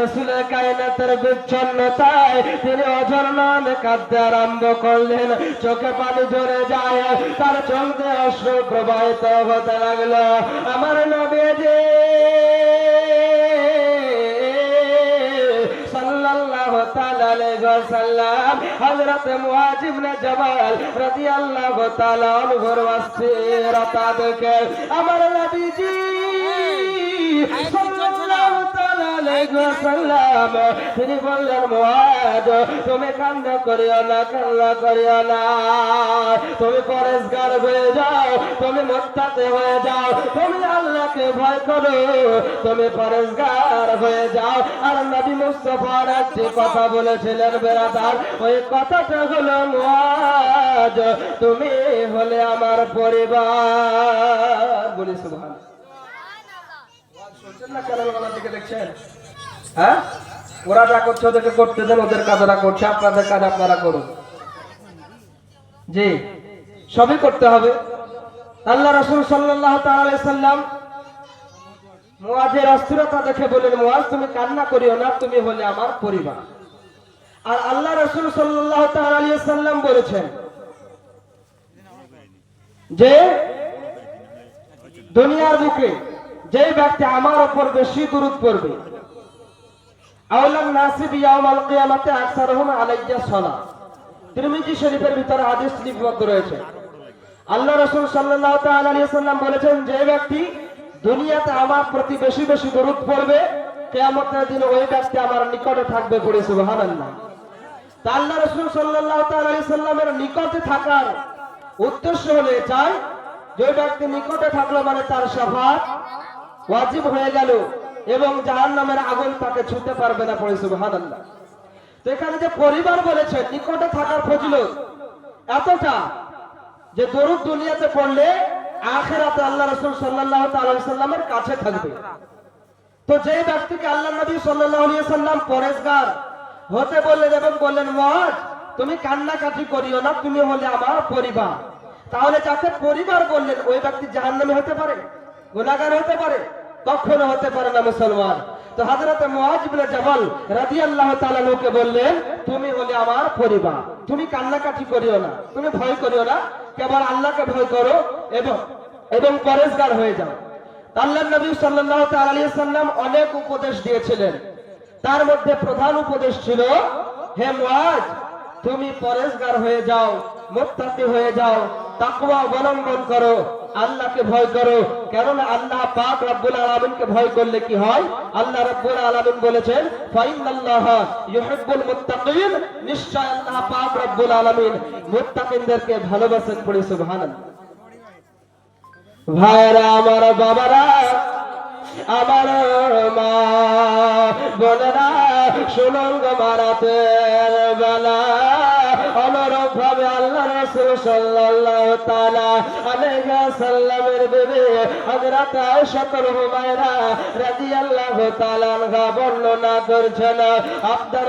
রাসূলের কায়নাতের বিচ্ছন্নতায় তিনি অঝর নামে কাঁদতে আরম্ভ করলেন। চোখে পানি ঝরে যায়, তার চোখ দিয়ে অশ্রু প্রবাহিত হতে লাগলো। আমার নবীজি সাল্লাল্লাহু তাআলা আলাইহি ওয়াসাল্লাম হযরত মুআয ইবনে জাবাল রাদিয়াল্লাহু তাআলা আনহুর ওয়াসিরাতা দেখে আমার নবীজি সাল্লাল্লাহু তাআলা আলাইহি ওয়াসাল্লাম তিনি বললেন, মুআয তুমি কান্না করিও না, কান্না করিও না, তুমি পরেশগার হয়ে যাও, তুমি মুত্তাকি হয়ে যাও, তুমি আল্লাহকে ভয় করো, তুমি পরেশগার হয়ে যাও। আর নবী মুস্তাফার একটি কথা বলেছিলেন বেরাদার, ওই কথাটা হলো, মুআয তুমি হলে আমার পরিবার। বলি সুবহানাল্লাহ। শুনছেন না চ্যানেলওয়ালার দিকে দেখছেন? হ্যাঁ, ওরা যা করছে ওদেরকে করতে দেন, ওদের কাজ ওরা করছে, আপনাদের কাজ আপনারা করুন। জি, সবই করতে হবে। আল্লাহ রাসূল সাল্লাল্লাহু তাআলা আলাইহি সাল্লাম মুআযের অস্থিরতা দেখে বলেন, মুআয তুমি কান্না করিও না, তুমি হলে আমার পরিবার। আর আল্লাহ রাসূল সাল্লাল্লাহু তাআলা আলাইহি সাল্লাম বলেছেন যে দুনিয়ার বুকে যে ব্যক্তি আমার উপর বেশি দরুদ পড়বে, আওলান নাসি বিয়াউমাল কিয়ামাতে আকসারুহুম আলাইয়া সালাত। তিরমিজি শরীফের ভিতরে হাদিস লিপিবদ্ধ রয়েছে। আল্লাহ রাসূল সাল্লাল্লাহু তাআলা আলাইহি সাল্লাম বলেছেন, যে ব্যক্তি দুনিয়াতে আমার প্রতি বেশি বেশি দরুদ পড়বে, কিয়ামতের দিনে ওই ব্যক্তি আমার নিকটে থাকবে। পড়ে সুবহানাল্লাহ। তা আল্লাহ রাসূল সাল্লাল্লাহু তাআলা আলাইহি সাল্লামের নিকটে থাকার উদ্দেশ্য হলো চাই যে ব্যক্তি নিকটে থাকলো মানে তার শাফাআত ওয়াজিব হয়ে গেল এবং জাহান্নামের আগুন তাকে ছুঁতে পারবে না। পড়ে সুবহানাল্লাহ। তো এখানে যে পরিবার বলেছে, নিকটে থাকার ফজিলত এতটা যে দরুদ দুনিয়াতে পড়লে আখিরাতে আল্লাহ রাসূল সাল্লাল্লাহু তাআলা আলাইহি সাল্লামের কাছে থাকবে। তো যে ব্যক্তিকে আল্লাহ নবী সাল্লাল্লাহু আলাইহি সাল্লাম পরেশগার হতে বললেন এবং বললেন, মুআয তুমি কান্নাকাটি করিও না, তুমি হলে আমার পরিবার। তাহলে যাকে পরিবার বললেন ওই ব্যক্তি জাহান্নামী হতে পারে, গুনাহগার হতে পারে? কখনো হতে পারে না মুসলমান। তো হযরত মুআয ইবনে জাবাল রাদিয়াল্লাহু তাআলা আনহুকে বললেন, তুমি হলে আমার পরিবার, তুমি কান্নাকাটি করিও না, তুমি ভয় করিও না, কেবল আল্লাহকে ভয় করো এবং পরেশগার হয়ে যাও। আল্লাহর নবী সাল্লাল্লাহু তাআলা আলাইহি সাল্লাম অনেক উপদেশ দিয়েছিলেন। তার মধ্যে প্রধান উপদেশ ছিল, হে মুআয তুমি পরেশগার হয়ে যাও, মুত্তাকি হয়ে যাও, তাকওয়া অবলম্বন করো, আল্লাহকে ভয় করো। কেননা আল্লাহ পাক রব্বুল আলামিনকে ভয় করলে কি হয়? আল্লাহ রব্বুল আলামিন বলেছেন, ফাইনাল্লাহা ইউহিব্বুল মুত্তাকিন, নিশ্চয় আল্লাহ পাক রব্বুল আলামিন মুত্তাকিনদেরকে ভালোবাসেন। পড়ি সুবহানাল্লাহ। ভাইরা আমার, বাবারা আমার, মা বোনেরা শুনুন গো, রাতের বেলা অনুরূপ ভাবে আল্লাহ রাসূল সাল্লাল্লাহু তাআলা আলাইহি সাল্লামের বিবি হযরত আয়েশা হুমায়রা রাদিয়াল্লাহু তাআলা আনহা বর্ণনা করছেন। আপনার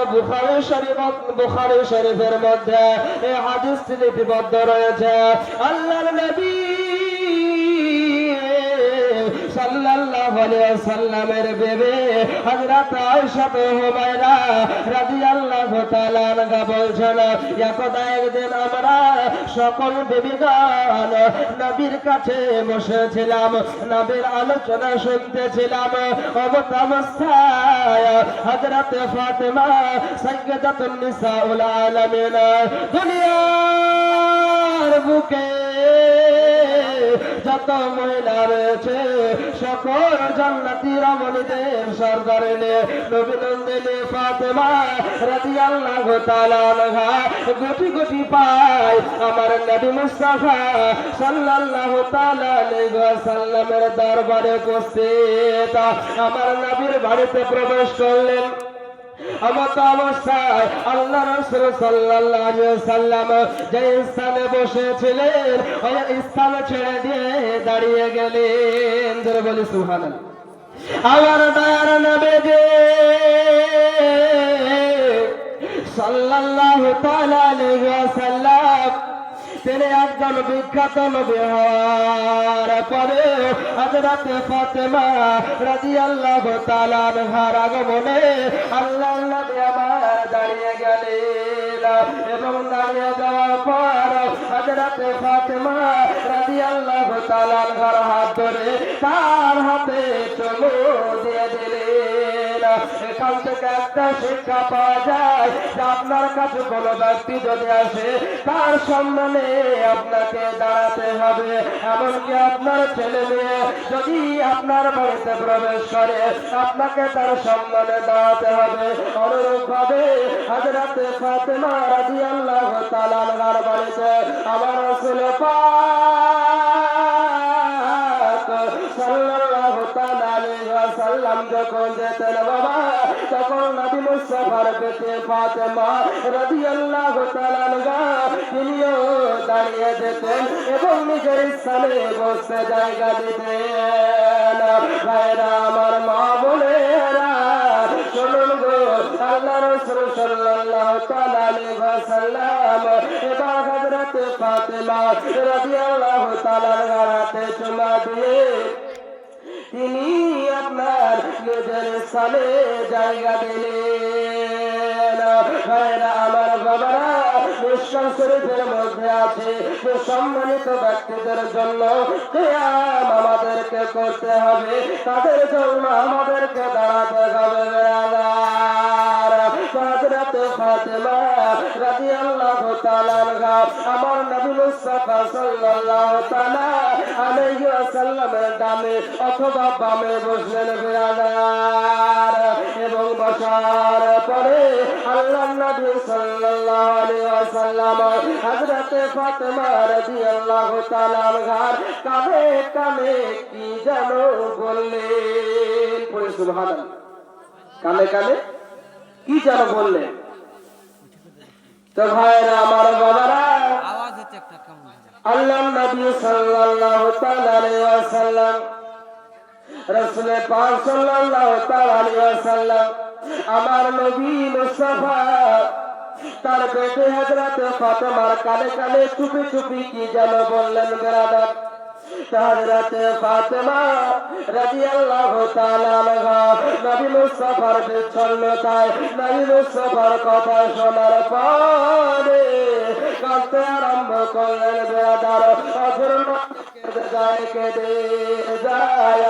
বুখারী শরীফের মধ্যে এই হাদিসটি লিপিবদ্ধ রয়েছে। আল্লাহর নবী সাল্লাল্লাহু আলাইহি ওয়াসাল্লামের বিবি হযরত আয়েশা হুমায়রা রাদিয়াল্লাহু তাআলা আনহা বলছেন, একদা একদিন আমরা সকল বিবিগণ নবীর কাছে বসেছিলাম, নবীর আলোচনা শুনতেছিলাম। অবস্থায় হযরত ফাতেমা সাইয়্যিদাতুন নিসাউল আলামিন দুনিয়ার বুকে যত মহিলা রয়েছে সকল জান্নাতি রমণীদের সরদারিনী নবী নন্দিনী ফাতেমা রাদিয়াল্লাহু তাআলা আনহা গুটি গুটি পায় আমার নবী মুস্তাফা সাল্লাল্লাহু তাআলা আলাইহি ওয়াসাল্লামের দরবারে উপস্থিত। আমার নবীর বাড়িতে প্রবেশ করলেন। আমত অবস্থায় আল্লাহ রাসূল সাল্লাল্লাহু আলাইহি ওয়াসাল্লাম যে স্থানে বসেছিলেন ওই স্থান ছেড়ে দিয়ে দাঁড়িয়ে গেলেন। জোরে বলি সুবহানাল্লাহ। আমার দয়ার নবী সাল্লাল্লাহু তাআলা আলাইহি ওয়াসাল্লাম তিনি একজন বিখ্যাত নবী হওয়ার পরে হযরত ফাতেমা রাদিয়াল্লাহু তাআলা আনহার আগমনে আল্লাহর নবী আমার দাঁড়িয়ে গেলেন এবং দাঁড়িয়ে যাওয়ার পর হযরত ফাতেমা রাদিয়াল্লাহু তাআলা আনহার হাত ধরে তার হাতে চুমু দিয়ে দিলেন। এখান থেকে একটা শিক্ষা পাওয়া যায় যে আপনার কাছে কোনো ব্যক্তি যদি আসে তার সম্মানে আপনাকে দাঁড়াতে হবে। এমনকি আপনার ছেলে মেয়ে যদি আপনার বাড়িতে প্রবেশ করে আপনাকে তার সম্মানে দাঁড়াতে হবে। অনুরূপভাবে হযরত ফাতেমা রাদিয়াল্লাহু তাআলা আনহার বাড়িতে আমার রাসূল পাক সাল্লাল্লাহু তাআলা আলাইহি ওয়াসাল্লাম যখন যেতেন বাবা তখন নবী মুস্তাফার বেটি ফাতেমা রাদিয়াল্লাহু তাআলা আনহা তিনিও দাঁড়িয়ে যেতেন এবং নিজের স্থানে বসতে জায়গা দিতেন। ভাইরা আমার, মা বোনেরা শুনুন গো, আল্লাহ রাসূল সাল্লাল্লাহু তাআলা আলাইহি ওয়াসাল্লাম এবার হযরত ফাতেমা রাদিয়াল্লাহু তাআলা আনহার হাতে চুমা দিয়ে তিনি আপনার নিজের স্থানে জায়গা দিলেন। ভাইরা আমার, বাবারা, মিশকাত শরীফের মধ্যে আছে যে সম্মানিত ব্যক্তিদের জন্য কিয়াম আমাদেরকে করতে হবে, তাদের জন্য আমাদেরকে দাঁড়াতে হবে। হযরত ফাতেমা রাদিয়াল্লাহু তাআলা আনহা আমার নবী মুস্তাফা সাল্লাল্লাহু তাআলা আলাইহি ওয়াসাল্লামের ডানে অথবা বামে বসলেন বিরাদার, এবং বসার পরে আল্লাহর নবী সাল্লাল্লাহু আলাইহি ওয়াসাল্লাম হযরত ফাতেমা রাদিয়াল্লাহু তাআলা আনহার কানে কানে কি যেন বললেন। পড়ে সুবহানাল্লাহ। কানে কানে কি যেন বললেন। তো ভাইরা আমার, বাবারা, আওয়াজ হচ্ছে একটা কেমন আল্লাহর নবী সাল্লাল্লাহু তাআলা আলাইহি ওয়াসাল্লাম রাসূল পাক সাল্লাল্লাহু তাআলা আলাইহি ওয়াসাল্লাম আমার নবী মুস্তাফা তার বেটি হযরত ফাতেমার কানে কানে চুপি চুপি কি যেন বললেন বিরাদার। হযরত ফাতেমা রাদিয়াল্লাহু তাআলা আনহা নবী মুস্তাফার বিচ্ছন্নতায় নবী মুস্তাফার কথা শোনার পরে কাঁদতে আরম্ভ করলেন বিরাদার। কেঁদে যায়।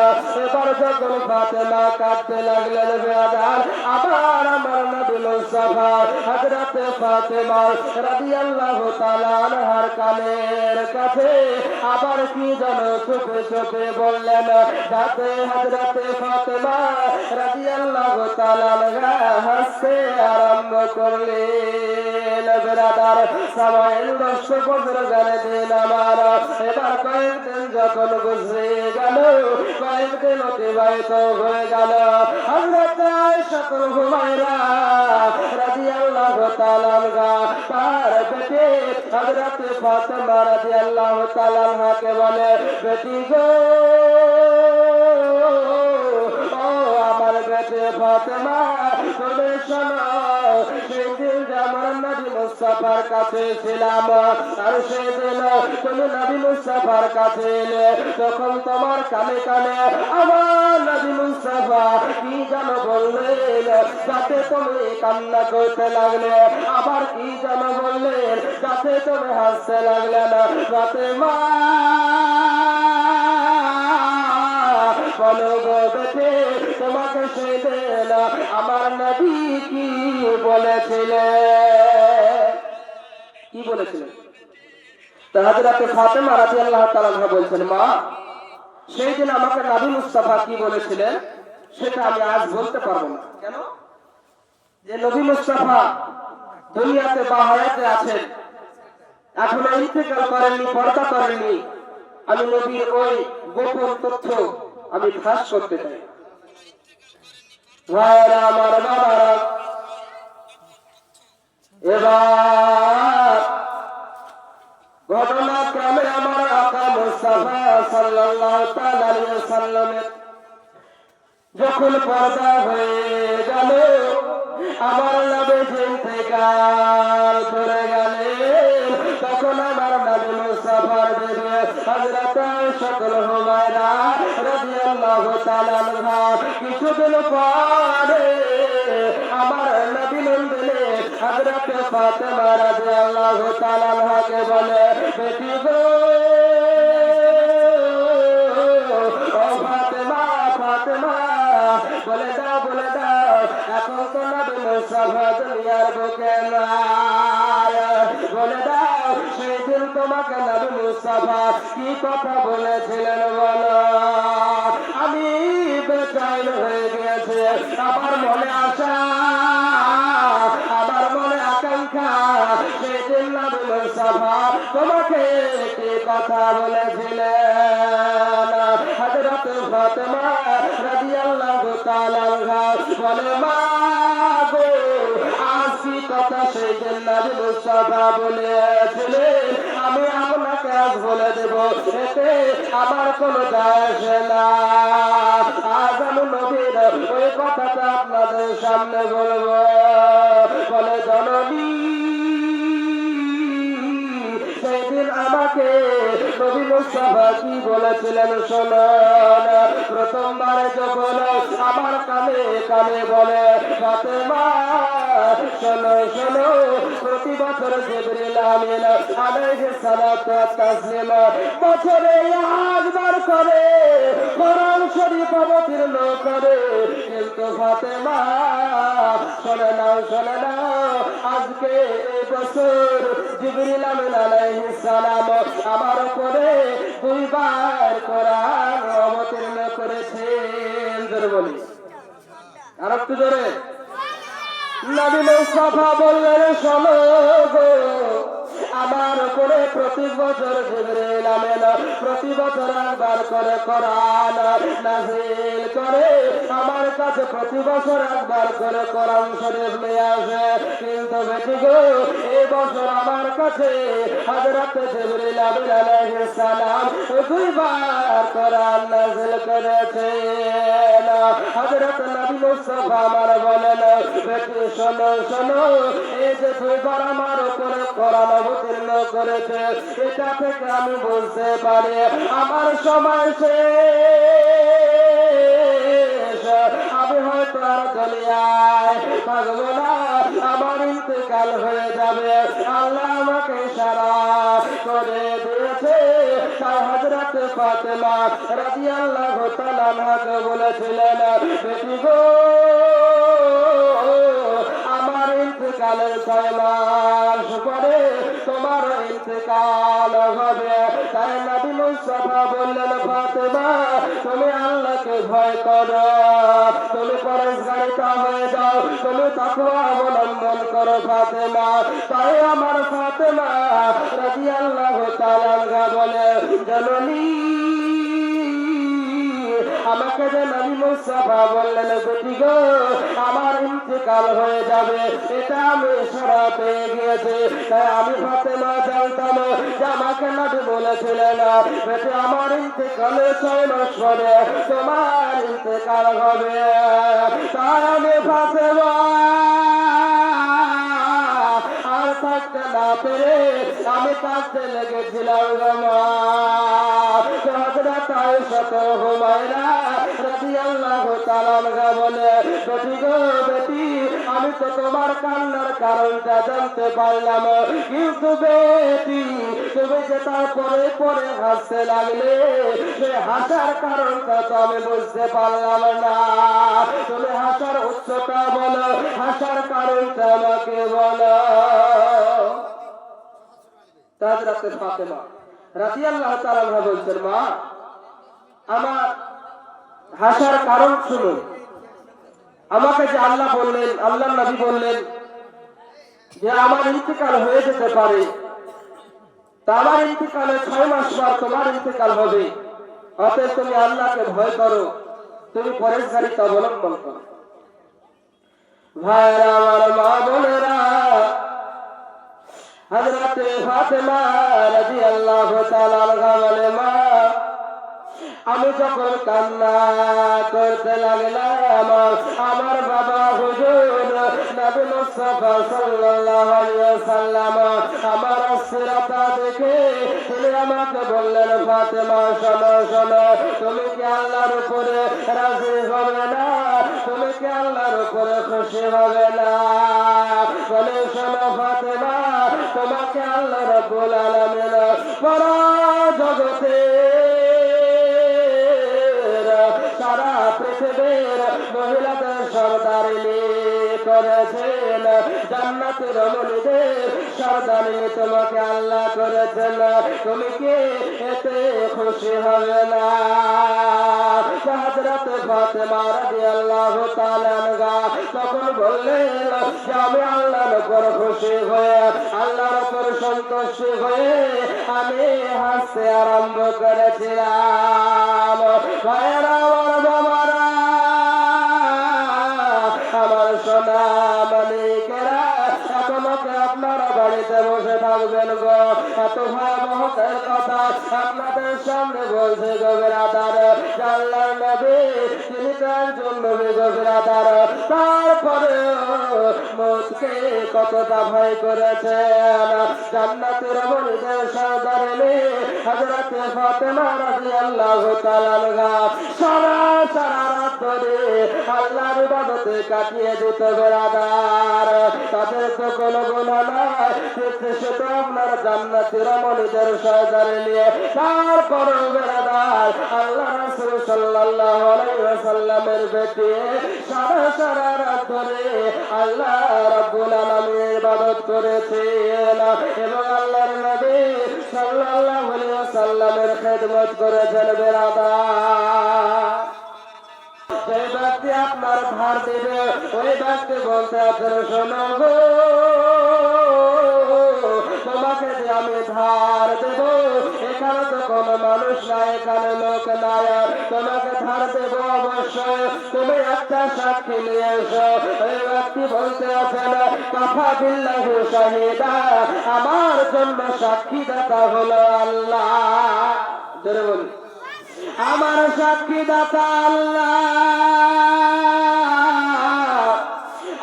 এবার যখন ফাতেমা কাঁদতে লাগলেন বিরাদার, আবার আমার নবী মুস্তাফা হযরত ফাতেমা রাদিয়াল্লাহু তাআলা আনহার কানের কাছে আবার কি যেন চুপে চুপে বললেন, যাতে হযরত ফাতেমা রাদিয়াল্লাহু তাআলা আনহা হাসতে আরম্ভ করলেন। বিরাদার, সামাইল দর্শক বুজুর্গান দিন আমার, এবার কয়েকদিন যখন গুজরে গেল, কয়েকদিন অতিবাহিত হয়ে গেল, হযরত আয়েশা হুমায়রা রাদিয়াল্লাহু তাআলা আনহা তার বেটি হযরত ফাতেমা রাদিয়াল্লাহু তাআলা আনহাকে বলে, বেটি গো, ও আমার বেটি ফাতেমা, তুমি শোনো, সেদিন যেমন নবী মুস্তাফার কাছে ছিলাম আর সেদিন তুমি নবী মুস্তাফার কাছে এলে, তখন তোমার কানে কানে আমার নবী মুস্তাফা কি যেন বললেন, যাতে তুমি কান্না করতে লাগলে, আবার কি যেন বললেন, যাতে তুমি হাসতে লাগলে না। ফাতেমা বলো গো বেটি, তোমাকে সেদিন আমার নবী কি বলেছিলেন? কি বলেছিলেন? তো হযরত ফাতেমা রাদিয়াল্লাহু তাআলা আনহা বলছেন, মা, সেই দিন আমাকে নবী মুস্তাফা কি বলেছিলেন সেটা আমি আজ বলতে পারবো না। কেন? যে নবী মুস্তাফা দুনিয়াতে বা হায়াতে আছেন, এখনো ইন্তেকাল করেননি, পর্দা করেননি, আমি নবীর ওই গোপন তথ্য আমি ফাঁস করতে চাই। ভাইরা আমার, বাবারা, এবার ঘটনাক্রমে আমার আকা মুস্তাফা সাল্লাল্লাহু তাআলা আলাইহি ওয়াসাল্লামের যখন পর্দা হয়ে গেল, আমার নবী ইন্তেকাল করে গেলেন, তখন আমার নবী তাআলা আনহা কিছুদিন পরে আমার নবী নন্দিনী হযরত ফাতেমা রাদিয়াল্লাহু তাআলা আনহাকে বলে, বেটি গো ও ফাতেমা, ফাতেমা বলে দাও এখন তো নবী মুস্তাফা দুনিয়ার বুকে নাই, বলে দাও সেই দিন তোমাকে নবী মুস্তাফা কি কথা বলেছিলেন বলো। আমি বেচैन হয়ে গেছে, আমার মনে আশা, আমার মনে আকাঙ্ক্ষা সেই দিন নবী মুস্তাফা তোমাকে কি কথা বলেছিলেন। হযরত ফাতেমা রাদিয়াল্লাহু তাআলা আনহা বলে, মা গো আজ কি কথা সেই দিন নবী মুস্তাফা বলেছিলেন আমি আপনাকে আজ বলে দেব, এতে আমার কোনো যায় আসে না। আজ আমি নবীর ওই কথাটা আপনাদের সামনে বলবো। বলে, জননী সেদিন আমাকে নবী মুস্তাফা কি বলেছিলেন শুনুন। প্রথমবারে যখন আমার কানে কানে বলে, ফাতেমা শোনো শোনো, প্রতি বছর জিবরিল আমিন আলাইহিস সালাতু ওয়াত তাসলিম বছরে একবার করে কোরআন শরীফ অবতীর্ণ করে, কিন্তু ফাতেমা শোনে নাও আজকে এই বছর জিবরিল আমিন আলাইহিস সালাম আমার উপরে দুইবার কোরআন অবতীর্ণ করেছেন। জোরে বলি, আর একটু জোরে। নবী মুস্তাফা বললেন, শোনো গো আমার উপরে প্রতি বছর জিবরিল আমিন প্রতি বছর একবার করে কোরআন নাযিল করে, আমার কাছে প্রতি বছর একবার করে কোরআন শরীফ নিয়ে আসে, কিন্তু বেটি গো এই বছর আমার কাছে হযরত জিবরিল আমিন আলাইহিস সালাম দুইবার কোরআন নাযিল করেছেন। হযরত নবী মুস্তাফা আমার বলেন, বেটি শোনো শোনো, এই যে দুইবার আমার উপরে কোরআন অবতীর্ণ করেছে, এটা থেকে আমি বুঝতে পারি আমার সময় শেষ, আমি হয়তো আর দুনিয়ায় থাকবো না, আমার ইন্তেকাল হয়ে যাবে। আল্লাহ আমাকে ইশারা করে দিয়েছে। তাই হযরত ফাতেমা রাদিয়াল্লাহু তাআলা আনহাকে বলেছিলেন, বেটি গো আমার ইন্তেকালের 6 মাস পরে তোমার ইন্তেকাল হবে। তাই নবী মুস্তাফা বললেন, ফাতেমা তুমি আল্লাহকে ভয় করো, তুমি পরহেজগারিতা হয়ে যাও, তুমি তাকওয়া অবলম্বন করো ফাতেমা। তাই আমার ফাতেমা রাদিয়াল্লাহু তাআলা আনহা বলে, জননী আমাকে যে নবী মুস্তাফা বললেন, বেটি গো আমার ইন্তেকাল হয়ে যাবে, এটা আমি ইশারা পেয়ে গিয়েছি। তাই আমি ফাতেমা জানতাম যে আমাকে নবী বলেছিলেন, বেটি আমার ইন্তেকালে 6 মাস পরে তোমার ইন্তেকাল হবে। তাই আমি ফাতেমা আর থাকতে না পেরে আমি কাঁদতে লেগেছিলাম। হযরত আয়েশা হুমায়রা রাদিয়াল্লাহু তাআলা আনহা বলে, বেটি গো বেটি আমি তো তোমার কান্নার কারণটা জানতে পারলাম, কিন্তু বেটি তুমি যে তারপরে পরে হাসতে লাগলে সে হাসার কারণটা তো আমি বুঝতে পারলাম না। তুমি হাসার উৎসটা বলো, হাসার কারণটা আমাকে বলো। হযরত ফাতেমা রাদিয়াল্লাহু তাআলা আনহা বলছেন, মা আমার হাসার কারণ শুনুন। আমাকে যে আল্লাহ বললেন, আল্লাহর নবী বললেন যে আমার ইন্তেকাল হয়ে যেতে পারে, তা আমার ইন্তেকালে 6 মাস পর তোমার ইন্তেকাল হবে, অতএব তুমি আল্লাহকে ভয় করো, তুমি পরহেজগারিতা অবলম্বন করো। ভাইরা আমার, মা বোনেরা, হযরত ফাতেমা রাদিয়াল্লাহু তাআলা আনহা বলে, মা আমি যখন কান্না করতে লাগলাম, আমার বাবা হুজুর নবী মুস্তাফা সাল্লাল্লাহু আলাইহি ওয়াসাল্লাম আমার সিরাতা দেখে তিনি আমাকে বললেন, ফাতেমা শোনো শোনো, তুমি কি আল্লাহর উপরে রাজি হবে না? তুমি কি আল্লাহর উপরে খুশি হবে না? বলে, শোনো ফাতেমা, তোমাকে আল্লাহ রাব্বুল আলামিন পুরো জগতে সারা পৃথিবীর মহিলাদের সর্দারিনী করেছেন, জান্নাতের রমণীদের সর্দারিনী তোমাকে আল্লাহ করেছেন, তুমি কি এতে খুশি হবে না? হযরত ফাতেমা রাদিয়াল্লাহু তাআলা আনহা তখন বললেন যে আমি আল্লাহর উপর খুশি হয়ে, আল্লাহর উপর সন্তুষ্ট হয়ে আমি হাসতে আরম্ভ করেছিলাম। ভাইয়েরা আমার, বাবারা আমার, সোনা মানিকেরা, এখনো কি আপনারা বাড়িতে বসে থাকবেন গো? এত ভয়াবহতার কথা আপনাদের সামনে বলছে গো বিরাদার, আল্লাহর নবী তিনি তো একজন নবী গো বিরাদার, তারপরে মৌতকে কতটা ভয় করেছেন। জান্নাতের রমণীদের সর্দারিনী হযরত ফাতেমা রাদিয়াল্লাহু তাআলা আনহা সারা রাত ধরে আল্লাহর ইবাদতে কাটিয়ে দিত বিরাদার, তাদের তো কোনো গুনাহ নাই, সে তো আপনার জান্নাতের রমণীদের সর্দারিনী। তারপরে বিরাদার আল্লাহ রাসূল সাল্লাল্লাহু আলাইহি ওয়াসাল্লামের বেটি সারা রাত ধরে আল্লাহ রাব্বুল আলামিনের ইবাদত করেছেন এবং আল্লাহর নবী সাল্লাল্লাহু আলাইহি ওয়াসাল্লামের খেদমত করেছেন বিরাদার। যে ব্যক্তি আপনার ধার দেবে ওই ব্যক্তি বলতে আপনার শোনো গো, তোমাকে যে আমি ধার দেব, এখানে তো কোনো মানুষ নাই, এখানে লোক নাই, তোমাকে ধার দেব অবশ্যই, তুমি একটা সাক্ষী নিয়ে এসো। ওই ব্যক্তি বলতে আছেন, কাফা বিল্লাহি শাহিদা, আমার জন্য সাক্ষীদাতা হলো আল্লাহ। জোরে বলি, আমার সাক্ষীদাতা আল্লাহ,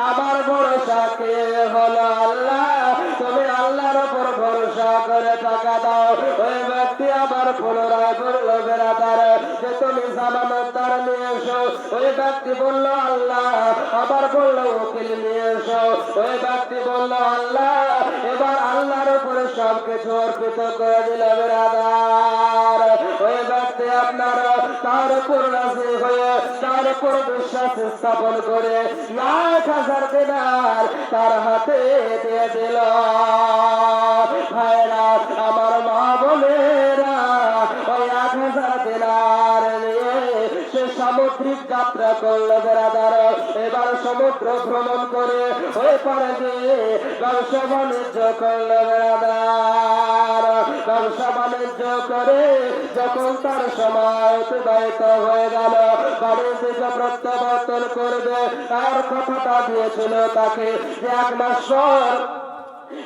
আমার ভরসা কে হলো আল্লাহ। তুমি আল্লাহর উপর ভরসা করে টাকা দাও। ওই ব্যক্তি আবার পুনরায় বলল বিরাদার যে তুমি জামানতদার নিয়ে এসো। ওই ব্যক্তি বলল আল্লাহ, আবার বলল উকিল নিয়ে এসো। ওই ব্যক্তি বলল আল্লাহ, এবার আল্লাহর উপরে সবকিছু অর্পিত করে দিল বিরাদার। ওই ব্যক্তি আপনার তার উপর রাজি হয়ে তার উপর বিশ্বাস স্থাপন করে 1000 দিনার তার হাতে দিয়ে দিল। ভাইরা আমার, মা বোনেরা, ওই 1000 দিনার নিয়ে সে সামুদ্রিক যাত্রা করলো বিরাদার। এবার সমুদ্র ভ্রমণ করে ওই পারে গিয়ে ব্যবসা বাণিজ্য করলো বিরাদার। ব্যবসা বাণিজ্য করে যখন তার সময় অতিবাহিত হয়ে গেল, বাড়ির দিকে প্রত্যাবর্তন করবে, তার কথাটা দিয়েছিল তাকে যে 1 মাস পর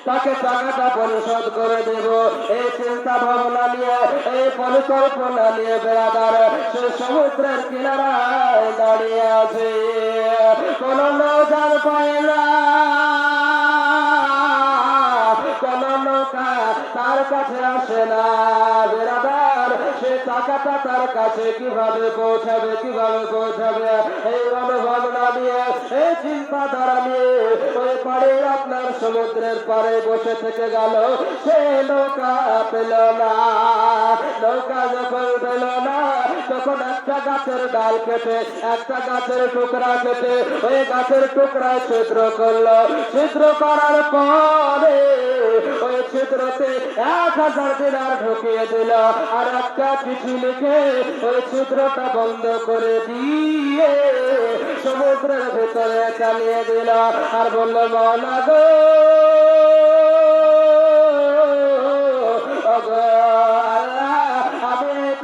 তাকে টাকাটা পরিশোধ করে দেব। এই চিন্তা ভাবনা নিয়ে, এই পরিকল্পনা নিয়ে বিরাদার সে সমুদ্রের কিনারায় দাঁড়িয়ে আছে। কোন নৌকার পায় না, কোন নৌকা তার কাছে আসে না বিরাদার। সে টাকাটা তার কাছে কিভাবে পৌঁছাবে, কিভাবে পৌঁছাবে, এই অনুভব না নিয়ে, এই চিন্তাধারা নিয়ে ওই পারে আপনার সমুদ্রের পারে বসে থেকে গেল। সে নৌকা পেল না। নৌকা যখন পেল না, তখন একটা গাছের ডাল কেটে, একটা গাছের টুকরা কেটে ওই গাছের টুকরায় ছিদ্র করলো। ছিদ্র করার পরে ওই ছিদ্রতে 1000 দিনার ঢুকিয়ে দিল, আর একটা চিঠি লিখে ওই ছিদ্রটা বন্ধ করে দিয়ে সমুদ্রের ভিতরে চালিয়ে দিল। আর বলল, মওলা গো,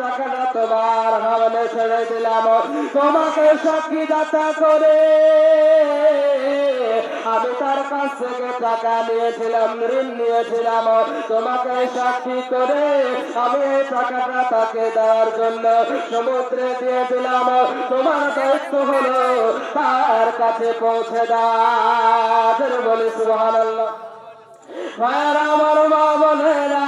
টাকাটা তোমার হাওয়ালে ছেড়ে দিলাম, তোমাকে সাক্ষীদাতা করে আমি তার কাছ কাছ থেকে টাকা নিয়েছিলাম, ঋণ নিয়েছিলাম, তোমাকে সাক্ষী করে আমি এই টাকাটা তাকে দেওয়ার জন্য সমুদ্রে দিয়ে দিলাম। তোমার দায়িত্ব হলো তার কাছে পৌঁছে দেওয়া। বলি সুবহানাল্লাহ। ভাইরা আমার, মা বোনেরা,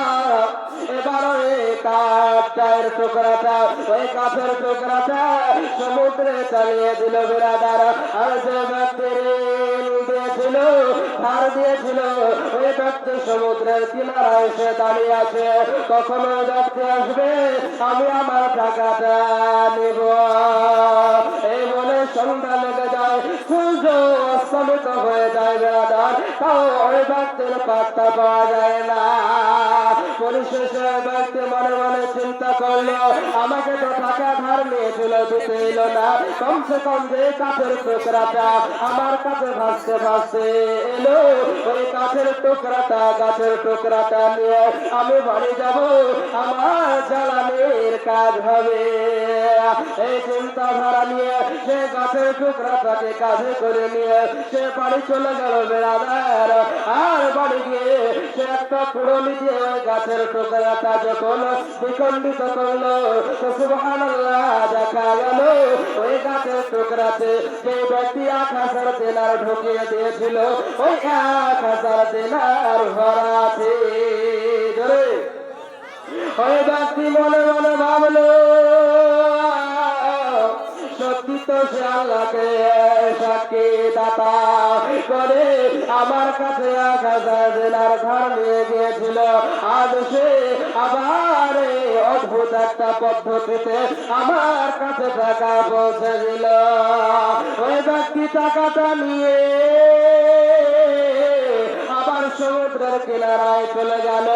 এবার ওই কাঠের টুকরাটা, ওই কাঠের টুকরাটা সমুদ্রে চালিয়ে দিল বিরাদার। আর যে ব্যক্তি ঋণ দিয়েছিল, ধার দিয়েছিল, ওই ব্যক্তি সমুদ্রের কিনারায় এসে দাঁড়িয়ে আছে। কখন ওই ব্যক্তি আসবে, আমি আমার টাকাটা নিব। এই বলে সন্ধ্যা লেগে যায়, সূর্য অস্তমিত হয়ে যায় বিরাদার, তাও ওই ব্যক্তির পাত্তা পাওয়া যায় না। পরিশেষে ব্যক্তি মনে মনে চিন্তা করলো, আমাকে তো টাকা ধার নিয়েছিল, দিতে এলো না, কমসে কম যে কাঠের টুকরাটা আমার কাছে ভাসতে ভাসতে এলো, ওই কাঠের টুকরাটা, গাছের টুকরাটা নিয়ে আমি বাড়ি যাব, আমার জ্বালানির কাজ হবে। এই চিন্তাধারা নিয়ে সে গাছের টুকরাটাকে কাঁধে করে নিয়ে সে বাড়ি চলে গেল বেড়াদার। আর বাড়ি গিয়ে সে একটা কুড়ুলি দিয়ে ওই গাছের টুকরাটা যখন বিখণ্ডিত করলো, তো সুবহানাল্লাহ, দেখা গেল ওই গাছের টুকরাতে যে ব্যক্তি 1000 দিনার ঢুকিয়ে দিয়েছিল, ওই 1000 দিনার ভরা আছে। ওই ব্যক্তি মনে মনে ভাবলো, সত্যি তো সে আল্লাহকে সাক্ষী দাতা করে আমার কাছে 1000 দিনার ধার নিয়ে গিয়েছিল। আজ সে আবার অদ্ভুত একটা পদ্ধতিতে আমার কাছে টাকা পৌঁছে দিল। ওই ব্যক্তি টাকাটা নিয়ে আবার সমুদ্রের কিনারায় চলে গেল।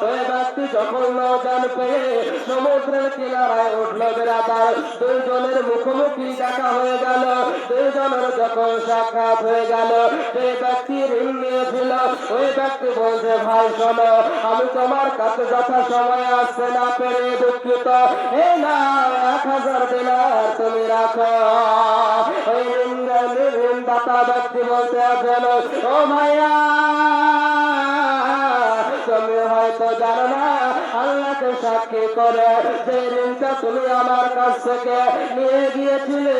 ওই ব্যক্তি যখন নৌযান পেয়ে সমুদ্রের কিনারায় উঠল বিরাদার, দুইজনের মুখোমুখি দেখা হয়ে গেল। দুইজনের যখন সাক্ষাৎ হয়ে গেল, যে ব্যক্তি ঋণ নিয়েছিল ওই ব্যক্তি বলছে, ভাই শোনো, আমি তোমার কাছে যথা সময় আসতে না পেরে দুঃখিত, এই না 1000 দিনার তুমি রাখো। ওই ঋণদাতা ব্যক্তি বলতে আছেন, ও ভাইয়া, তুমি হয়তো জানো না, আল্লাহকে সাক্ষী করে যে ঋণটা তুমি আমার কাছ থেকে নিয়ে গিয়েছিলে,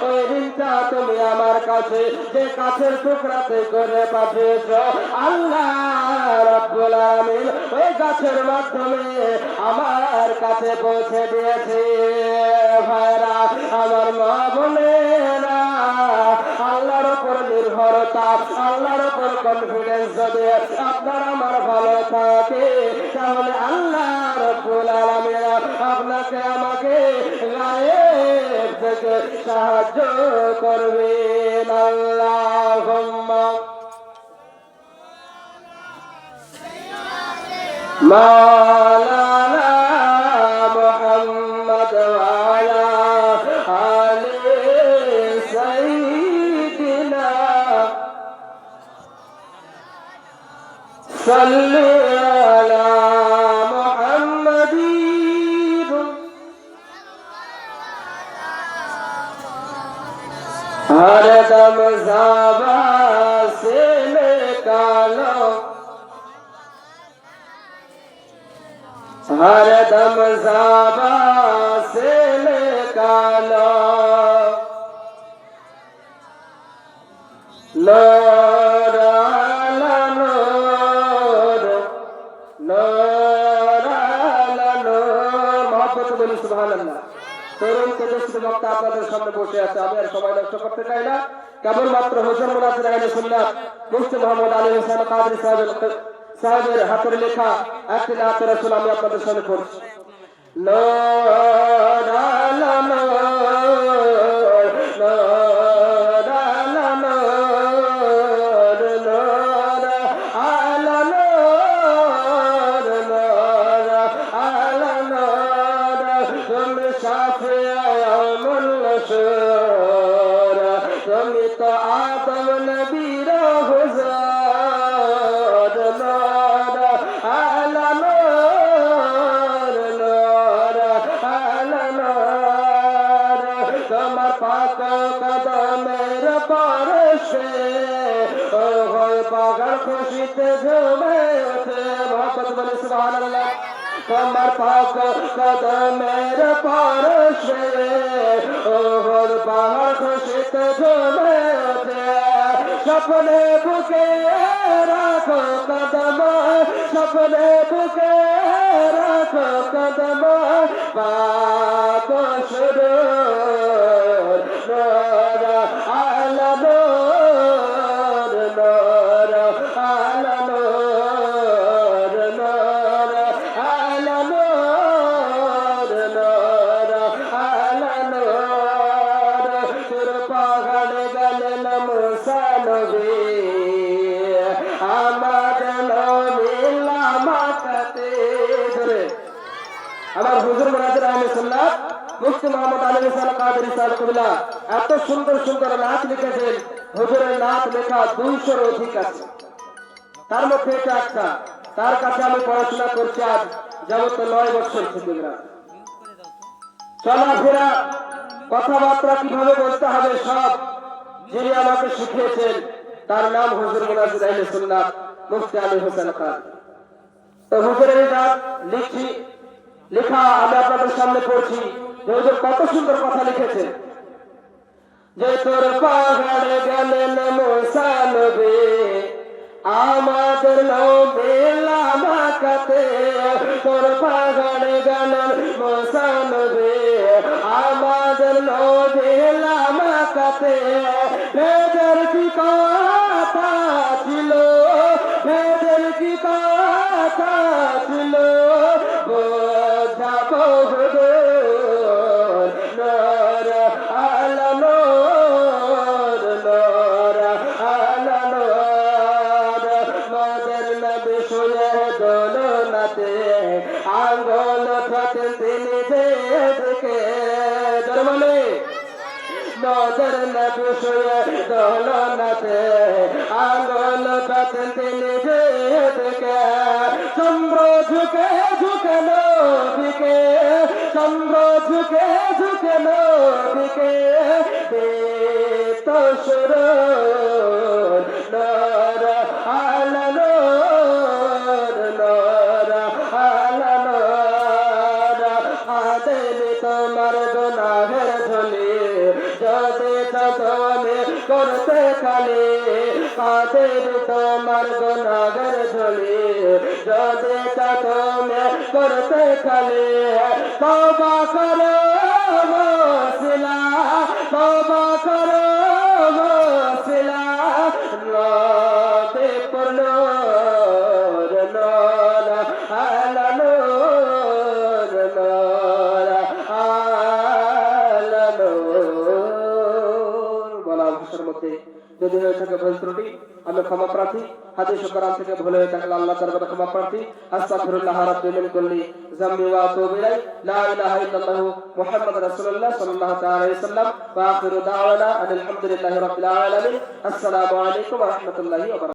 ওই ঋণটা তুমি আমার কাছে যে কাছের টুকরাতে করে পাঠিয়েছ, আল্লাহ রাব্বুল আলামিন ওই গাছের মাধ্যমে আমার কাছে পৌঁছে দিয়েছে। ভাইরা আমার, মা বোনেরা, আল্লাহর উপর নির্ভরতা, আল্লাহর উপর কনফিডেন্স যদি আপনার আমার ভালো থাকে, তাহলে আল্লাহ রাব্বুল আলামিন আপনাকে আমাকে গায়েব থেকে সাহায্য করবেন। আল্লাহুম্মা মাওলানা মুহাম্মদ ওয়া আলা আলি সাইয়্যিদিনা সাল্লি আলা মুহাম্মাদিন हर दम ज़ाबा से निकालो, हर दम ज़ाबा से निकालो, नूर अला नूर, नूर अला नूर। मोहब्बत बोली सुभान अल्लाह। তরুণ তেজস্বী বক্তা আপনাদের সামনে বসে আছে, আমি আর সময় নষ্ট করতে চাই না। কেবলমাত্র হুজুর মুনাজির আহলে সুন্নাত মুফতি মুহাম্মদ আলী হোসেন কাদরী সাহেবের হাতের লেখা একটি নাত রাসূল আমি আপনাদের সামনে পড়ছি। নূর আলা নূর, নূর আলা নূর, নূর আলা নূর, নূর আলা নূর, তুমি শাফিউল শুর, তুমি তো আদম নবীর হুজুর, নূর আলা নূর, নূর আলা নূর। পাগল খুশিতে ঝুমে ওঠে মোহাম্মদ বলে সুবহানাল্লাহ তোমার পাক কদমের পরশে ওহর পাহাড় খুশিতে ঝুমে ওঠে স্বপ্নে বুকে রাখো কদম স্বপ্নে বুকে রাখো কদম পাক শুরু নূর আলা নূর নূর আলা নূর নূর আলা নূর নূর আলা নূর তোর পাহাড় গেলেন মুসা নবী আমাদের নবী লামাকাতে ধরে আমার হুজুর মুরাদের আহলে সুন্নাত মুফতি মুহাম্মদ আলী ইসলাম কাদের সাহেব কবিলা এত সুন্দর সুন্দর নাচ লিখেছেন হুজুরের নাচ লেখা 200 এর অধিক আছে তার মধ্যে এটা একটা তার কাছে আমি পড়াশোনা করছি আজ যাবত 9 বছর থেকে চলাফেরা কথাবার্তা কিভাবে বলতে হবে সব যিনি আমাকে শিখিয়েছেন তার নাম হুজুর মুরাদের আহলে সুন্নাত মুফতি আলী হোসেন খান তো হুজুরের নাম লিখছি লেখা আমি আপনাদের সামনে পড়ছি যে হুজুর কত সুন্দর কথা লিখেছেন যে তোর পাহাড়ে গেলেন মুসা নবী আমাদের নবী লামাকাতে তোর পাহাড়ে গেলেন মুসা নবী আমাদের নবী লামাকাতে ভেদের কি কথা ছিল ভেদের কি কথা ছিল বোঝাবো হুজুর নূর আলা নূর নূর আলা নূর মদর নবী শুয়ে দোলনাতে আঙ্গুল ফাতেন তিনি যেদিকে জরমানে মদর নবী শুয়ে দোলনাতে আঙ্গুল ফাতেন তিনি যেদিকে চন্দ্র ঝুঁকে ঝুঁকে নবীকে চন্দ্র ঝুঁকে ঝুঁকে নবীকে তো সুর নূর আলা নূর নূর আলা নূর আদেল তোমার গুনাহের ঝুলি যদি তুমি করতে খালি আদেল তোমার গুনাহের ঝুলি যদি তুমি করতে খালি তওবা করো মুসিলা তওবা করো মুসিলা নবী পড়লো নূর আলা নূর নূর আলা নূর বলা ভাষার মধ্যে যদি হয়ে থাকে ভুল ত্রুটি আমি ক্ষমা প্রার্থী হাদিস ও কোরআন থেকে ভুল হয়ে থাকলে আল্লাহ তাআলার ক্ষমা প্রার্থী আস্তাগফিরুল্লাহ রাব্বি মিন কুল্লি যামবি ওয়া আতুবু ইলাইহি লা ইলাহা ইল্লাল্লাহু মুহাম্মাদুর রাসূলুল্লাহ সাল্লাল্লাহু তাআলা আলাইহি ওয়াসাল্লাম ওয়া আখিরু দাওয়ানা আলহামদুলিল্লাহি রাব্বিল আলামিন আসসালামু আলাইকুম ওয়া রাহমাতুল্লাহি ওয়া বারাকাতুহু।